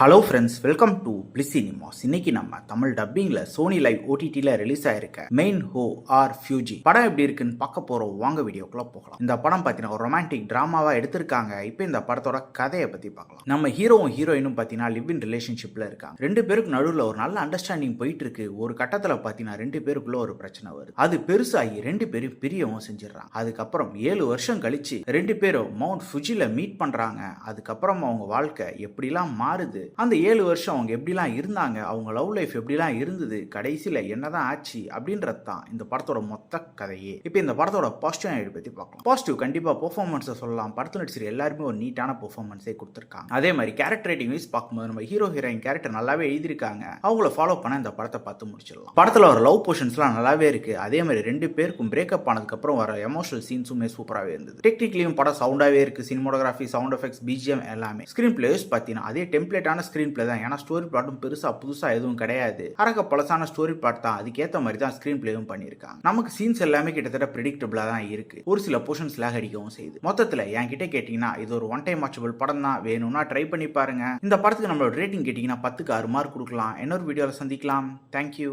Hello friends, welcome to bliss cinemas. இன்னைக்கு நம்ம தமிழ் டப்பிங்ல சோனி லைவ் ஓடிடில ரிலீஸ் ஆயிருக்க மெயின் ஹோ ஆர் ஃபியூஜி படம் எப்படி இருக்குன்னு பார்க்க போறோம். வாங்க வீடியோக்குள்ள போகலாம். இந்த படம் பார்த்தீங்கன்னா ஒரு ரொமான்டிக் டிராமாவா எடுத்திருக்காங்க. இப்போ இந்த படத்தோட கதையை பத்தி பார்க்கலாம். நம்ம ஹீரோவும் ஹீரோயினும் பார்த்தீங்கன்னா லிவ் இன் ரிலேஷன்ஷிப்ல இருக்காங்க. ரெண்டு பேருக்கு நடுவில் ஒரு நல்ல அண்டர்ஸ்டாண்டிங் போயிட்டு இருக்கு. ஒரு கட்டத்தில் பார்த்தீங்கன்னா ரெண்டு பேருக்குள்ள ஒரு பிரச்சனை வருது. அது பெருசாகி ரெண்டு பேரும் பிரியவும் செஞ்சிடறாங்க. அதுக்கப்புறம் 7 வருஷம் கழிச்சு ரெண்டு பேரும் மவுண்ட் ஃபுஜில மீட் பண்றாங்க. அதுக்கப்புறம் அவங்க வாழ்க்கை எப்படிலாம் மாறுது, அந்த 7 வருஷம் அவங்க எப்படிலாம் இருந்தாங்க, அவங்க லவ் லைஃப் எப்படிலாம் இருந்தது, கடைசியில் என்னதான் ஆச்சு அப்படின்றது தான் இந்த படத்தோட மொத்த கதையே. இப்போ இந்த படத்தோட பாசிட்டிவ் நைட் பற்றி பார்க்கலாம். பாசிட்டிவ் கண்டிப்பாக பெர்ஃபார்மன்ஸை சொல்லலாம். படத்தில் நடிச்சிரு எல்லாருமே ஒரு நீட்டான பெர்ஃபார்மன்ஸே கொடுத்துருக்காங்க. அதே மாதிரி கேரக்டர் ரைட்டிங் வைஸ் பார்க்கும்போது நம்ம ஹீரோ ஹீரோயின் கேரக்டர் நல்லாவே எழுதியிருக்காங்க. அவங்கள ஃபாலோ பண்ண இந்த படத்தை பார்த்து முடிச்சிடலாம். படத்தில் ஒரு லவ் போர்ஷன்ஸ்லாம் நல்லாவே இருக்கு. அதே மாதிரி ரெண்டு பேருக்கும் பிரேக்கப் ஆனதுக்கப்புறம் வர எமோஷனல் சீன்ஸுமே சூப்பராகவே இருந்தது. டெக்னிக்கலியும் படம் சவுண்டாகவே இருக்கு. சினிமோட்டோகிராஃபி, சவுண்ட் எஃபெக்ட்ஸ், பிஜிஎம் எல்லாமே. ஸ்கிரீன் பிளேஸ் பார்த்தீங்கன்னா அதே டெம்ப்ளேட்டான ஸ்கிரீன் பிளே தான். ஏன்னா ஸ்டோரி பிளாட்டும் பெருசா புதுசா எதுவும் கிடையாது. அரக்க பழசான ஸ்டோரி பிளாட் தான். அதுக்கேற்ற மாதிரி தான் ஸ்கிரீன் பிளேவும் பண்ணியிருக்காங்க. நமக்கு சீன்ஸ் எல்லாமே கிட்டத்தட்ட ப்ரெடிக்டபிளா தான் இருக்கு. ஒரு சில போர்ஷன்ஸ் லாக் அடிக்கவும் செய்யுது. மொத்தத்தில் என்கிட்ட கேட்டீங்கன்னா இது ஒரு ஒன் டைம் வாட்சபிள் படம் தான். வேணும்னா ட்ரை பண்ணி பாருங்க. இந்த படத்துக்கு நம்மளோட ரேட்டிங் கேட்டீங்கன்னா 10க்கு 6 மார்க் கொடுக்கலாம். இன்னொரு வீடியோவில் சந்திக்கலாம். தேங்க்யூ.